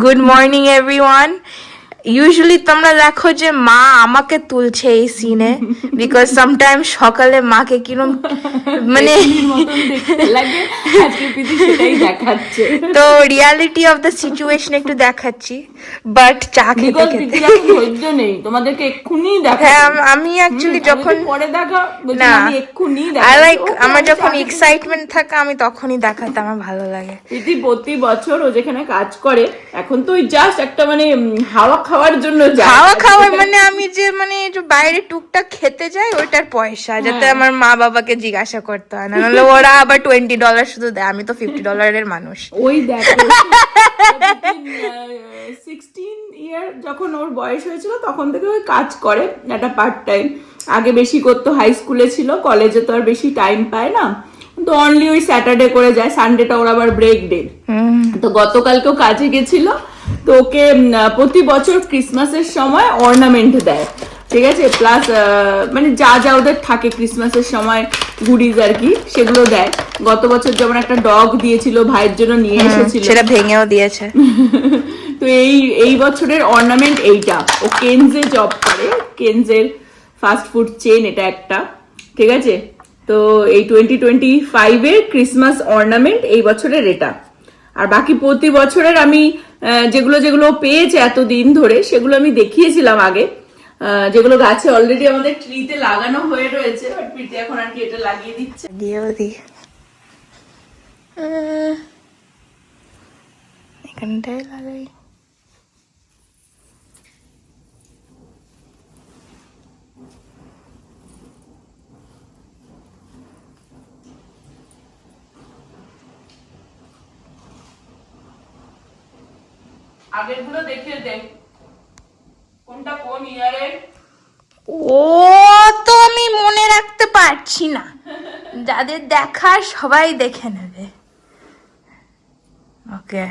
Good morning everyone. Usually তোমরা দেখো যে মা আমাকে তুলছে এই সিনে, বিকজ সামটাইম সকালে মাকে কিরম মানে মতন দেখতে লাগে, আজকে প্রীতি সেটাই দেখাচ্ছে। তো রিয়ালিটি অফ দ্য সিচুয়েশন একটু দেখাচ্ছি, বাট চা খেতে বিকজ খেতে প্রীতির এখন ধৈর্য নেই, তোমাদেরকে এক্ষুনি দেখা। হ্যাঁ আমি অ্যাকচুয়ালি যখন পরে দেখা বলছি না আমি এক্ষুনি আই দেখা। লাইক আমার যখন এক্সাইটমেন্ট থাকে আমি তখনই দেখাতে আমার ভালো লাগে। প্রীতি প্রতি বছর ও যেখানে কাজ করে এখন তো ওই জাস্ট একটা মানে হাওয়া খাওয়ার জন্য যায়। খাওয়া মানে আমি যে মানে যে বাইরে টুকটাক খেতে যাই ওইটার পয়সা, যাতে আমার মা বাবাকে জিজ্ঞাসা করতে হয় না, নাহলে ওরা আবার $20 শুধু দেয়, আমি তো $50 মানুষ। ওই দেখো 16 ইয়ার যখন ওর বয়স হয়েছিল তখন থেকে ওই কাজ করে একটা পার্ট টাইম। আগে বেশি করতো, হাই স্কুলে ছিল, কলেজে তো আর বেশি টাইম পায় না, তো অনলি ওই স্যাটারডে করে যায়, সানডেটা ওর আবার ব্রেক ডে। তো গতকালকেও কাজে গেছিল, তো ওকে প্রতি বছর ক্রিসমাসের সময় অর্নামেন্ট দেয়, ঠিক আছে, প্লাস মানে যা যা ওদের থাকে ক্রিসমাসের সময় গুডিজ আর কি সেগুলো দেয়। গত বছর যেমন একটা ডগ দিয়েছিল, ভাইয়ের জন্য নিয়ে এসেছিল, সেটা ভেঙেও দিয়েছে। তো এই বছরের অর্নামেন্ট এইটা। ও কেনজে জব করে, কেনজের ফাস্ট ফুড চেন এটা একটা, ঠিক আছে। তো এই 2025-এর ক্রিসমাস অর্নামেন্ট এই বছরের এটা। আর বাকি প্রতি বছরের আমি যেগুলো যেগুলো পেয়েছে এতদিন ধরে সেগুলো আমি দেখিয়েছিলাম আগে, যেগুলো গাছে অলরেডি আমাদের ট্রিতে লাগানো হয়ে রয়েছে, বাট প্রীতি এখন আর কি এটা লাগিয়ে দিচ্ছে। দিয়েও দি এখানটায় লাগাই। আগের গুলো দেখে দেখ কোনটা কোন ইয়ারের। ও তো আমি মনে রাখতে পারছি না, যাদের দেখার সবাই দেখে নেবে। ওকে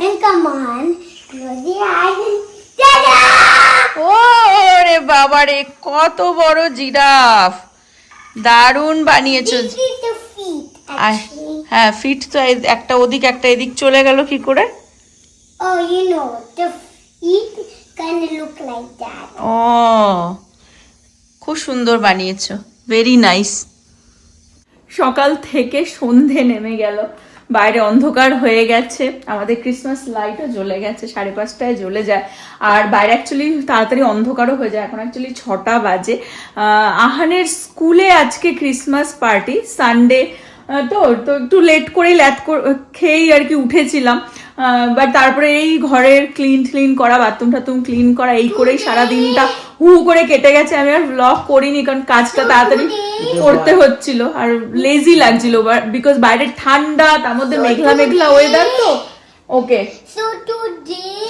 And come on, close your eyes and ta-da! ও রে বাবা রে, কত বড় জিরাফ, দারুণ বানিয়েছো। This is the feet, আয়, actually. হ্যাঁ ফিট তো একটা ওদিক একটা এদিক চলে গেল কি করে? Oh, you know, the feet kind of look like that. ও খুব সুন্দর বানিয়েছো, ভেরি নাইস। সকাল থেকে সন্ধে নেমে গেল, বাইরে অন্ধকার হয়ে গেছে, আমাদের ক্রিসমাস লাইটও জ্বলে গেছে, 5:30টায় জ্বলে যায়। আর বাইরে অ্যাকচুয়ালি তাড়াতাড়ি অন্ধকারও হয়ে যায়, এখন অ্যাকচুয়ালি 6টা বাজে। আহানের স্কুলে আজকে ক্রিসমাস পার্টি, সানডে তো তো একটু লেট করেই খেয়েই আর কি উঠেছিলাম, বাট তারপরে এই ঘরের ক্লিন করা, বাথরুম টাথরুম ক্লিন করা, এই করেই সারা দিনটা হু করে কেটে গেছে। আমি আর ব্লগ করিনি কারণ কাজটা তাড়াতাড়ি করতে হচ্ছিল আর লেজি লাগছিল, বিকজ বাইরে ঠান্ডা, তার মধ্যে মেঘলা মেঘলা ওয়েদার তো। ওকে, So today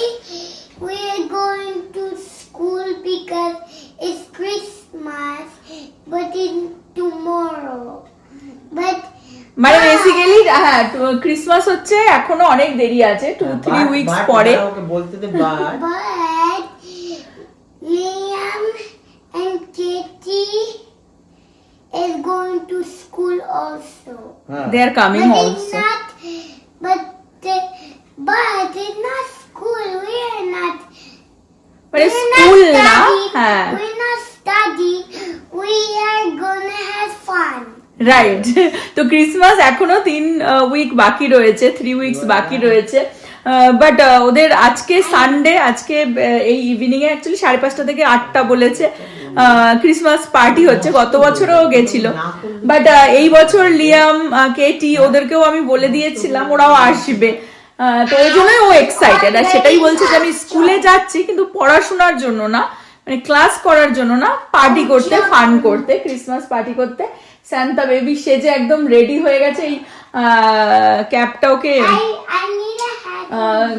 we are going to school because it's Christmas, but in tomorrow. But মানে বেসিক্যালি হ্যাঁ ক্রিসমাস হচ্ছে এখনো অনেক দেরি আছে, 2-3 উইকস পরে। বলতে they but but Liam and Katie is going to school also. They are coming But it's also. not. But it's not school. We are not. মানে We're স্কুল not না, study. হ্যাঁ We're not study. We are gonna have fun. Right. তো Christmas এখনো 3 week বাকি রয়েছে, 3 weeks বাকি রয়েছে, but ওদের আজকে সানডে, আজকে এই ইভিনিং এ অ্যাকচুয়ালি 5:30 থেকে 8টা বলেছে ক্রিসমাস পার্টি হচ্ছে। গত বছরও গেছিল, বাট এই বছর লিয়াম, কেটি ওদেরকেও আমি বলে দিয়েছিলাম ওরাও আসবে, তো ওই জন্যই ও এক্সাইটেড। আর সেটাই বলছে যে আমি স্কুলে যাচ্ছি কিন্তু পড়াশোনার জন্য না, মানে ক্লাস করার জন্য না, পার্টি করতে, ফান করতে, ক্রিসমাস পার্টি করতে। সান্তা বেবি সেজে একদম রেডি হয়ে গেছে, এই ক্যাপটা ওকে I need a hat.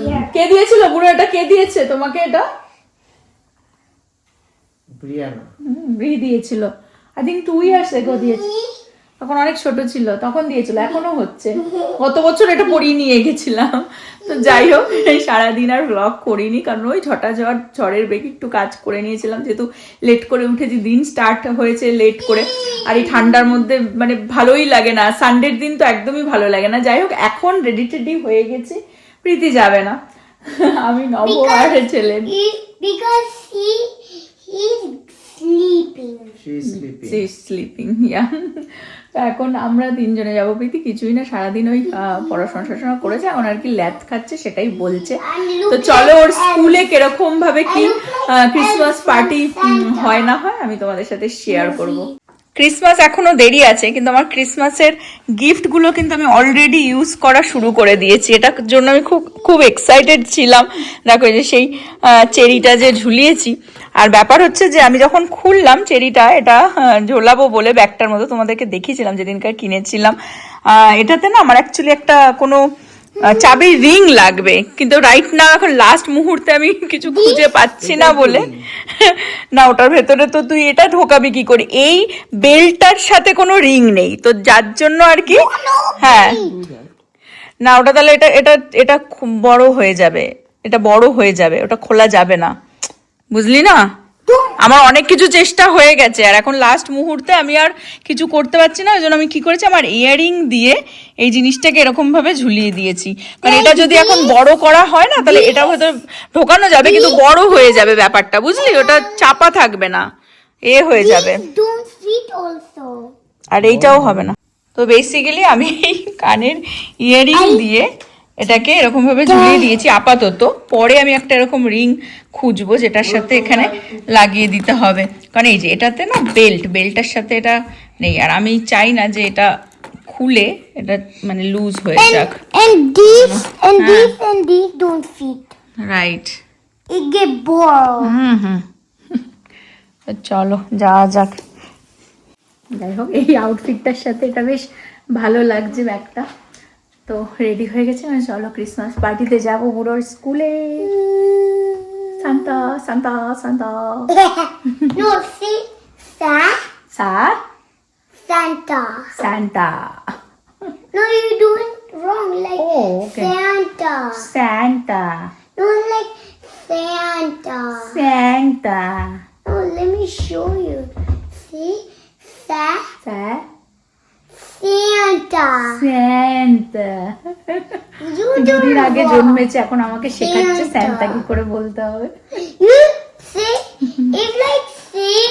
Here. কে দিয়েছিল বুড়ো, এটা কে দিয়েছে তোমাকে? এটা ব্রিয়ানা ব্রি দিয়েছিল, আই থিঙ্ক 2 ইয়ার্স এগো দিয়েছে, তখন অনেক ছোট ছিল তখন দিয়েছিল, এখনো হচ্ছে। গত বছর এটা পরিয়ে নিয়ে গেছিলাম। তো যাই হোক, সারাদিন আর ব্লগ করিনি কারণ ওই ঝড়ের বেগে একটু কাজ করে নিয়েছিলাম, যেহেতু লেট করে উঠেছি, দিন স্টার্ট হয়েছে লেট করে, আর এই ঠান্ডার মধ্যে মানে ভালোই লাগে না, সানডের দিন তো একদমই ভালো লাগে না। যাই হোক, এখন রেডি টেডি হয়ে গেছি, প্রীতি যাবে না, আমি নব আর ছেলে। Because he's sleeping. She's sleeping. Sleeping, yeah. তো এখন আমরা তিনজনে যাবো। প্রীতি কিছুই না, সারাদিন ওই পড়াশোনা করেছে, এখন আর কি ল্যাথ খাচ্ছে সেটাই বলছে। তো চলো ওর স্কুলে কিরকম ভাবে কি ক্রিসমাস পার্টি হয় না হয় আমি তোমাদের সাথে শেয়ার করব। ক্রিসমাস এখনো দেরি আছে, কিন্তু আমার ক্রিসমাসের গিফটগুলো কিন্তু আমি অলরেডি ইউজ করা শুরু করে দিয়েছি। এটার জন্য আমি খুব এক্সাইটেড ছিলাম। দেখো এই যে সেই চেরিটা যে ঝুলিয়েছি, আর ব্যাপার হচ্ছে যে আমি যখন খুললাম চেরিটা, এটা ঝোলাবো বলে ব্যাগটার মতো তোমাদেরকে দেখিয়েছিলাম যেদিনকার কিনেছিলাম। এটাতে না আমার অ্যাকচুয়ালি একটা কোনো চাবির রিং লাগবে, কিন্তু রাইট না এখন লাস্ট মুহূর্তে আমি কিছু খুঁজে পাচ্ছি না বলে না, ওটার ভেতরে তো তুই এটা ঢোকাবি কি করে, এই বেল্টটার সাথে কোনো রিং নেই, তো যার জন্য আর কি। হ্যাঁ না, ওটা তাহলে এটা এটা এটা খুব বড় হয়ে যাবে, এটা বড় হয়ে যাবে, ওটা খোলা যাবে না, বুঝলি না? আমার অনেক কিছু চেষ্টা হয়ে গেছে, আর এখন লাস্ট মুহূর্তে আমি আর কিছু করতে পারছি না, ওই জন্য আমি কি করেছি, আমার ইয়ারিং দিয়ে এই জিনিসটাকে এরকম ভাবে ঝুলিয়ে দিয়েছি। কারণ এটা যদি এখন বড় করা হয় না, তাহলে এটা হয়তো ঢোকানো যাবে, কিন্তু বড় হয়ে যাবে ব্যাপারটা, বুঝলি? ওটা চাপা থাকবে না, হয়ে যাবে। Don't fit also. আর এইটাও হবে না। তো বেসিক্যালি আমি এই কানের ইয়ারিং দিয়ে এটাকে এরকম ভাবে ঝুলিয়ে দিয়েছি আপাতত। পরে আমি একটা এরকম রিং খুঁজবো যেটার সাথে এখানে লাগিয়ে দিতে হবে, কারণ এই যে এটাতে না বেল্টটার সাথে এটা নেই, আর আমি চাই না যে এটা খুলে এটা মানে লুজ হয়ে যাক। And these and these don't fit. Right. It get bored. তো চলো যাওয়া যাক। যাই হোক, এই আউটফিটটার সাথে এটা বেশ ভালো লাগছে ব্যাগটা। তো রেডি হয়ে গেছে, মানে চলো ক্রিসমাস পার্টিতে যাবো বুড়োর স্কুলে। Santa Santa Santa No, see, Santa. Santa. No, you're doing wrong. Like Oh, okay. Santa. Santa No, like Santa. Santa No, let me show you. See, Santa. Santa. You দুদিন do আগে wrong. জন্মেছে, এখন আমাকে শেখাচ্ছে Santa. স্যান্তা কি করে বলতে হবে। You see, it's like see.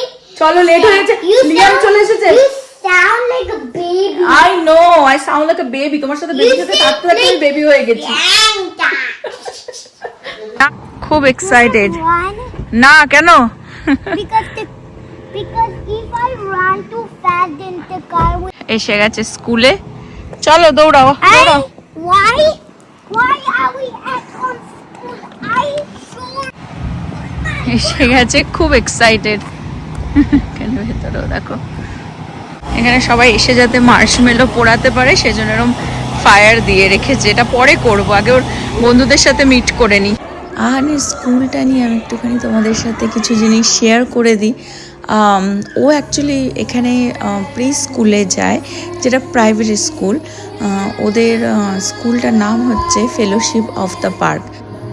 চলো, লেট হয়ে গেছে, লিয়াম চলে এসেছে। You sound like a baby. I know, I sound like a baby. তোমার সাথে বেবির সাথে থাকতে থাকতে আমি বেবি হয়ে গেছি। Santa. খুব এক্সাইটেড। Run না কেন? because if I run too fast, then the car will. এসে গেছে স্কুলে, চলো দৌড়াও দৌড়াও। Why are we at on school? I sure. এসে গেছে, খুব এক্সাইটেড। কেন ভেতরেও দেখো, এখানে সবাই এসে যাতে মার্শমেলো পোড়াতে পারে সেজন্য এরকম ফায়ার দিয়ে রেখেছে। এটা পরে করবো, আগে ওর বন্ধুদের সাথে মিট করে নিই। আহানের স্কুলটা নিয়ে আমি একটুখানি তোমাদের সাথে কিছু জিনিস শেয়ার করে দিই। ও অ্যাকচুয়ালি এখানে প্রি স্কুলে যায়, যেটা প্রাইভেট স্কুল। ওদের স্কুলটার নাম হচ্ছে fellowship of the park.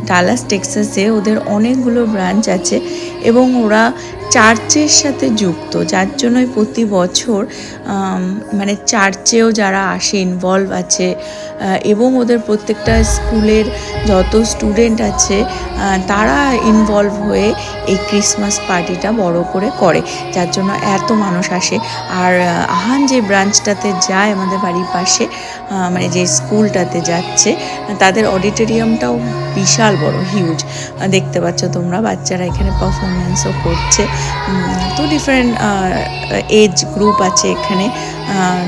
Dallas টেক্সাসে ওদের অনেকগুলো ব্রাঞ্চ আছে এবং ওরা চার্চের সাথে যুক্ত, যার জন্যই প্রতি বছর মানে চার্চেও যারা আসে ইনভলভ আছে, এবং ওদের প্রত্যেকটা স্কুলের যত স্টুডেন্ট আছে তারা ইনভলভ হয়ে এই ক্রিসমাস পার্টিটা বড় করে, যার জন্য এত মানুষ আসে। আর আহান যে ব্রাঞ্চটাতে যায় আমাদের বাড়ির পাশে, মানে যে স্কুলটাতে যাচ্ছে, তাদের অডিটোরিয়ামটাও বিশাল বড়, হিউজ। দেখতে পাচ্ছ তোমরা, বাচ্চারা এখানে পারফরমেন্সও করছে। তো ডিফারেন্ট এজ গ্রুপ আছে এখানে,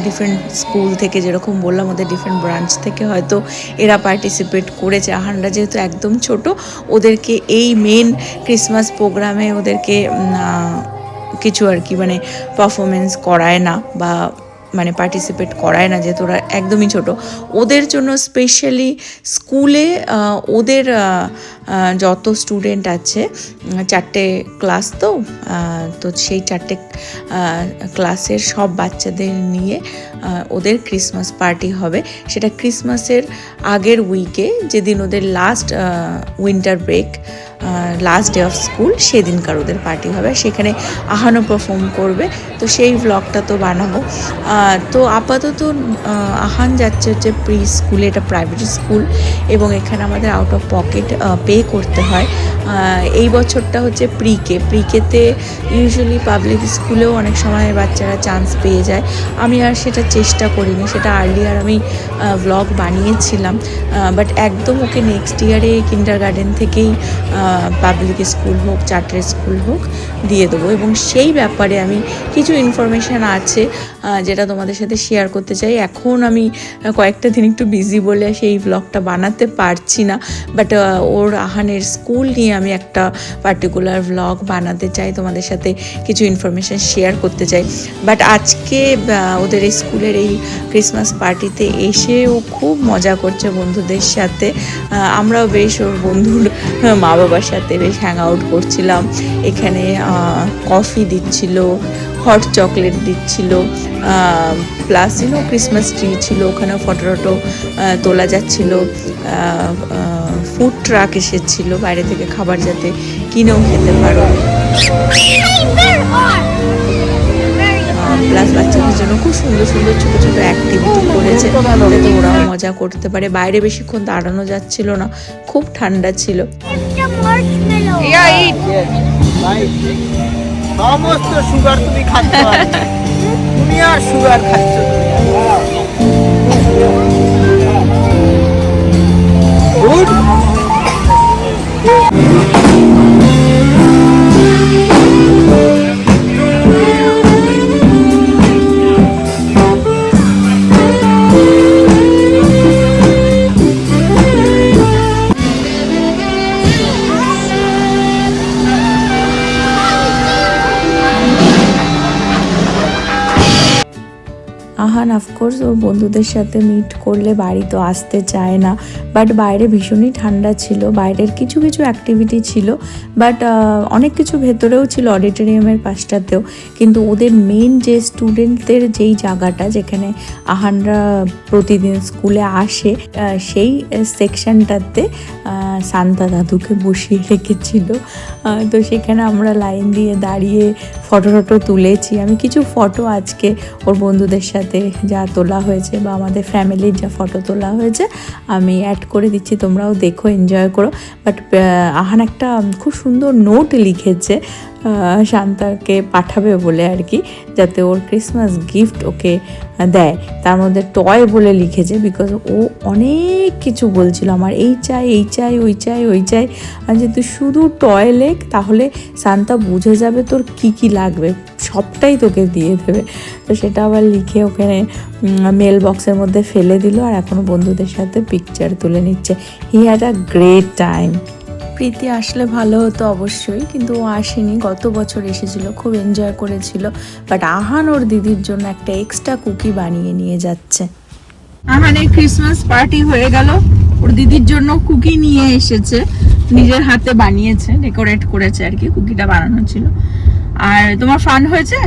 ডিফারেন্ট স্কুল থেকে, যেরকম বললাম ওদের ডিফারেন্ট ব্রাঞ্চ থেকে হয়তো এরা পার্টিসিপেট করেছে। আহানরা যেহেতু একদম ছোট, ওদেরকে এই মেন ক্রিসমাস প্রোগ্রামে ওদেরকে কিছু আর কি মানে পারফরমেন্স করায় না বা মানে পার্টিসিপেট করায় না, যেহেতু ওরা একদমই ছোট। ওদের জন্য স্পেশালি স্কুলে ওদের যত স্টুডেন্ট আছে, 4টে ক্লাস, তো সেই 4টে ক্লাসের সব বাচ্চাদের নিয়ে ওদের ক্রিসমাস পার্টি হবে। সেটা ক্রিসমাসের আগের উইকে, যেদিন ওদের last winter break, last day of school সেদিনকার ওদের পার্টি হবে, সেখানে আহানও পারফর্ম করবে। তো সেই ভ্লগটা তো বানাবো। তো আপাতত আহান যাচ্ছে হচ্ছে প্রি স্কুলে, এটা প্রাইভেট স্কুল এবং এখানে আমাদের আউট অফ পকেট পে করতে হয়। এই বছরটা হচ্ছে প্রিকেতে ইউজুয়ালি পাবলিক স্কুলেও অনেক সময় বাচ্চারা চান্স পেয়ে যায়। আমি আর সেটা চেষ্টা করিনি, সেটা আর্লিয়ার আমি ভ্লগ বানিয়েছিলাম, বাট একদম ওকে নেক্সট ইয়ারে কিন্ডারগার্টেন থেকেই পাবলিক স্কুল হোক, চার্টার স্কুল হোক দিয়ে দেবো। এবং সেই ব্যাপারে আমি কিছু ইনফরমেশান আছে যেটা তোমাদের সাথে শেয়ার করতে চাই। এখন আমি কয়েকটা দিন একটু বিজি বলে সেই ভ্লগটা বানাতে পারছি না, বাট ওর আহানের স্কুল নিয়ে আমি একটা পার্টিকুলার ভ্লগ বানাতে চাই, তোমাদের সাথে কিছু ইনফরমেশান শেয়ার করতে চাই। বাট আজকে ওদের এই স্কুলের এই ক্রিসমাস পার্টিতে এসে ও খুব মজা করছে বন্ধুদের সাথে। আমরাও বেশ ওর বন্ধুর মা বাবার সাথে বেশ হ্যাং আউট করছিলাম। এখানে কফি দিচ্ছিল, হট চকলেট দিচ্ছিল, প্লাস ক্রিসমাস ট্রি ছিল, ওখানেও ফটো তোলা যাচ্ছিল। ফুড ট্রাক এসেছিল বাইরে থেকে, খাবার যাতে কিনেও খেতে পারো। প্লাস বাচ্চাদের জন্য খুব সুন্দর সুন্দর ছোটো ছোটো অ্যাক্টিভিটি করেছে যাতে ওরাও মজা করতে পারে। বাইরে বেশিক্ষণ দাঁড়ানো যাচ্ছিল না, খুব ঠান্ডা ছিল। সমস্ত সুগার তুমি খাচ্ছ, তুমি আর সুগার খাচ্ছ। গুড। আহান অফকোর্স ওর বন্ধুদের সাথে মিট করলে বাড়ি তো আসতে চায় না, বাট বাইরে ভীষণই ঠান্ডা ছিল। বাইরের কিছু কিছু অ্যাক্টিভিটি ছিল, বাট অনেক কিছু ভেতরেও ছিল অডিটোরিয়ামের পাশটাতেও। কিন্তু ওদের মেন যে স্টুডেন্টদের যেই জায়গাটা যেখানে আহানরা প্রতিদিন স্কুলে আসে, সেই সেকশনটাতে সান্তা দাদুকে বসিয়ে রেখেছিল। তো সেখানে আমরা লাইন দিয়ে দাঁড়িয়ে ফটো তুলেছি। আমি কিছু ফটো আজকে ওর বন্ধুদের সাথে যা তোলা হয়েছে বা আমাদের ফ্যামিলির যা ফটো তোলা হয়েছে আমি অ্যাড করে দিচ্ছি, তোমরাও দেখো, এনজয় করো। বাট আহান একটা খুব সুন্দর নোট লিখেছে শান্তাকে পাঠাবে বলে আর কি, যাতে ওর ক্রিসমাস গিফট ওকে দেয়। তার মধ্যে টয় বলে লিখেছে, বিকজ ও অনেক কিছু বলছিল, আমার এই চাই, এই চাই, ওই চাই, ওই চাই। আর যে তুই শুধু টয় লেখ, তাহলে শান্তা বুঝে যাবে তোর কি কি লাগবে, সবটাই তোকে দিয়ে দেবে। তো সেটা আবার লিখে ওখানে মেল বক্সের মধ্যে ফেলে দিল, আর এখনও বন্ধুদের সাথে পিকচার তুলে নিচ্ছে। He had a great time. Preeti আসলে ভালো হতো অবশ্যই, কিন্তু ও আসেনি, গত বছর এসেছিল, খুব এনজয় করেছিল। বাট আহান ওর দিদির জন্য একটা এক্সট্রা কুকি বানিয়ে নিয়ে যাচ্ছে। আহানের ক্রিসমাস পার্টি হয়ে গেল, ওর দিদির জন্য কুকি নিয়ে এসেছে, নিজের হাতে বানিয়েছে, ডেকোরেট করেছে আর কি, কুকিটা বানানো ছিল। আর তোমার ফান হয়েছে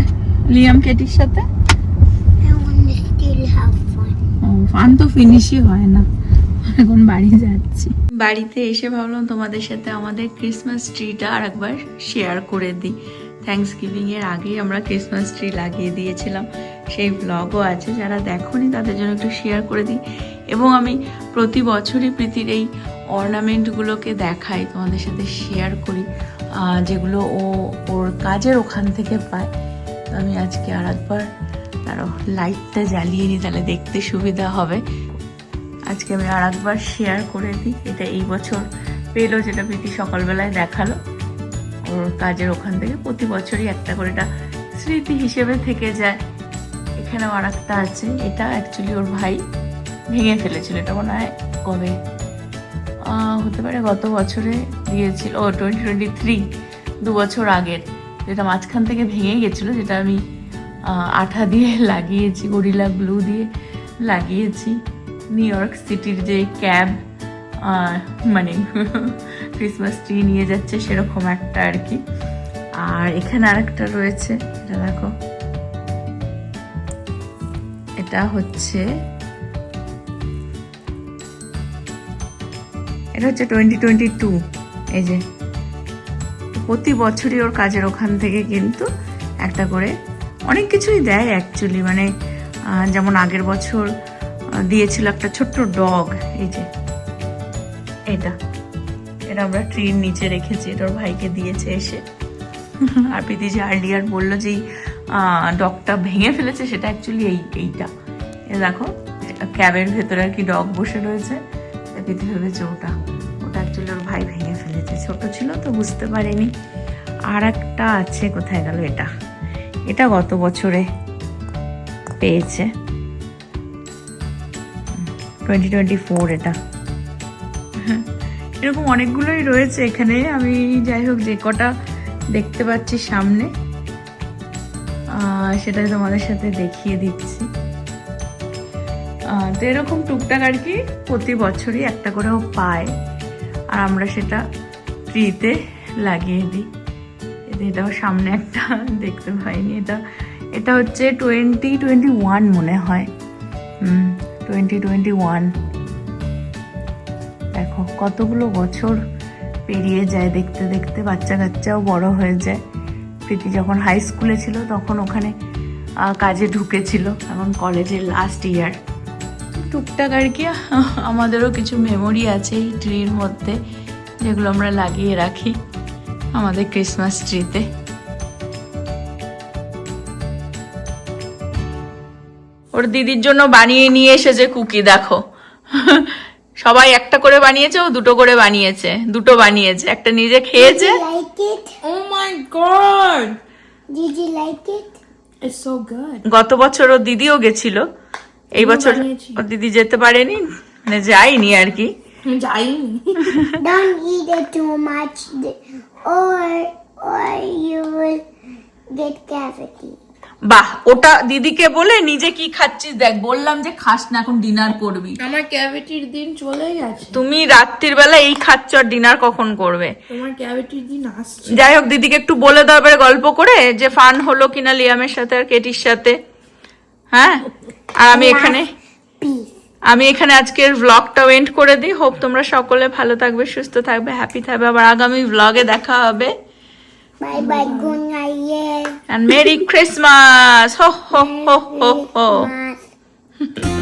লিয়াম কেটির সাথে? ফান তো ফিনিশই হয় না। এখন বাড়ি যাচ্ছি, বাড়িতে এসে ভাবলাম তোমাদের সাথে আমাদের ক্রিসমাস ট্রিটা আর একবার শেয়ার করে দিই। থ্যাঙ্কস গিভিং এর আগে আমরা ক্রিসমাস ট্রি লাগিয়ে দিয়েছিলাম, সেই ব্লগও আছে, যারা দেখোনি তাদের জন্য একটু শেয়ার করে দিই। এবং আমি প্রতি বছরই প্রীতির এই অর্নামেন্টগুলোকে দেখাই, তোমাদের সাথে শেয়ার করি, যেগুলো ও ওর কাজের ওখান থেকে পায়। তো আমি আজকে আর একবার তারও লাইটটা জ্বালিয়ে নিই, তাহলে দেখতে সুবিধা হবে। আজকে আমি আর একবার শেয়ার করে দিই, এটা এই বছর পেলো, যেটা প্রীতি সকালবেলায় দেখালো ওর কাজের ওখান থেকে। প্রতি বছরই একটা করে এটা স্মৃতি হিসেবে থেকে যায়। এখানেও আর একটা আছে, এটা অ্যাকচুয়ালি ওর ভাই ভেঙে ফেলেছিল, এটা মনে হয় কবে হতে পারে গত বছরে দিয়েছিল, ও 2023, 2 বছর আগের, যেটা মাঝখান থেকে ভেঙে গেছিলো, যেটা আমি আঠা দিয়ে লাগিয়েছি, গরিলা গ্লু দিয়ে লাগিয়েছি। নিউ ইয়র্ক সিটির যে ক্যাব মানে ক্রিসমাস ট্রি নিয়ে যাচ্ছে সেরকম একটা আর কি। আর এখানে আরেকটা রয়েছে, এটা দেখো, এটা হচ্ছে 2022, এই যে প্রতি বছরই ওর কাজের ওখান থেকে কিন্তু একটা করে অনেক কিছুই দেয় অ্যাকচুয়ালি, মানে যেমন আগের বছর দিয়েছিল একটা ছোট্ট ডগ, এই যে এটা আমরা ট্রির নিচে রেখেছি, এটা ওর ভাইকে দিয়েছে এসে। আর প্রীতি যে আর্লিয়ার বললো যে ডগটা ভেঙে ফেলেছে, সেটা অ্যাকচুয়ালি এইটা দেখো, ক্যাবের ভেতরে আর কি ডগ বসে রয়েছে, প্রীতি ভেবেছে ওটা অ্যাকচুয়ালি ওর ভাই ভেঙে ফেলেছে, ছোট ছিল তো বুঝতে পারেনি। আর একটা আছে, কোথায় গেল এটা গত বছরে পেয়েছে, 2024 এটা। এরকম অনেকগুলোই রয়েছে এখানে, আমি যাই হোক যে কটা দেখতে পাচ্ছি সামনে সেটাই তোমাদের সাথে দেখিয়ে দিচ্ছি। তো এরকম টুকটাক আর কি প্রতি বছরই একটা করেও পায়, আর আমরা সেটা ফ্রিতে লাগিয়ে দিই। এটাও সামনে একটা দেখতে পাইনি, এটা হচ্ছে 2021 মনে হয়, 2021। দেখো কতগুলো বছর পেরিয়ে যায় দেখতে দেখতে, বাচ্চা কাচ্চাও বড় হয়ে যায়। প্রীতি যখন হাই স্কুলে ছিল তখন ওখানে কাজে ঢুকেছিল, এখন কলেজের লাস্ট ইয়ার। টুকটাক আর কি আমাদেরও কিছু মেমোরি আছে এই ট্রির মধ্যে, যেগুলো আমরা লাগিয়ে রাখি আমাদের ক্রিসমাস ট্রিতে। ওর দিদির জন্য বানিয়ে নিয়ে এসেছে কুকি, দেখো সবাই একটা করে বানিয়েছে, ও দুটো করে বানিয়েছে, দুটো বানিয়েছে, একটা নিজে খেয়েছে। Like it? Oh my god, Did you like it? it's so good. গত বছর ওর দিদিও গেছিল, এই বছর ওর দিদি যেতে পারেনি, মানে যায়নি আর কি। Don't eat it too much, or you will get cavity. বাহ, ওটা দিদিকে বলে নিজে কি খাচ্ছিস দেখ, বললাম যে খাস না, এখন ডিনার করবি। আমার ক্যাভিটির দিন চলে গেছে, তুমি রাত্রির বেলা এই খাচ্ছ আর ডিনার কখন করবে? তোমার ক্যাভিটির দিন আসছে। যাই হোক, দিদিকে একটু বলে দাও এবারে গল্প করে যে ফান হলো কিনা লিয়ামের সাথে আর কেটির সাথে। হ্যাঁ, আর আমি এখানে আজকের ব্লগটা এন্ড করে দিই। হোপ তোমরা সকলে ভালো থাকবে, সুস্থ থাকবে, হ্যাপি থাকবে। আবার আগামী ব্লগে দেখা হবে। Bye bye, good night. And Merry Christmas! Ho ho ho ho ho! Christmas.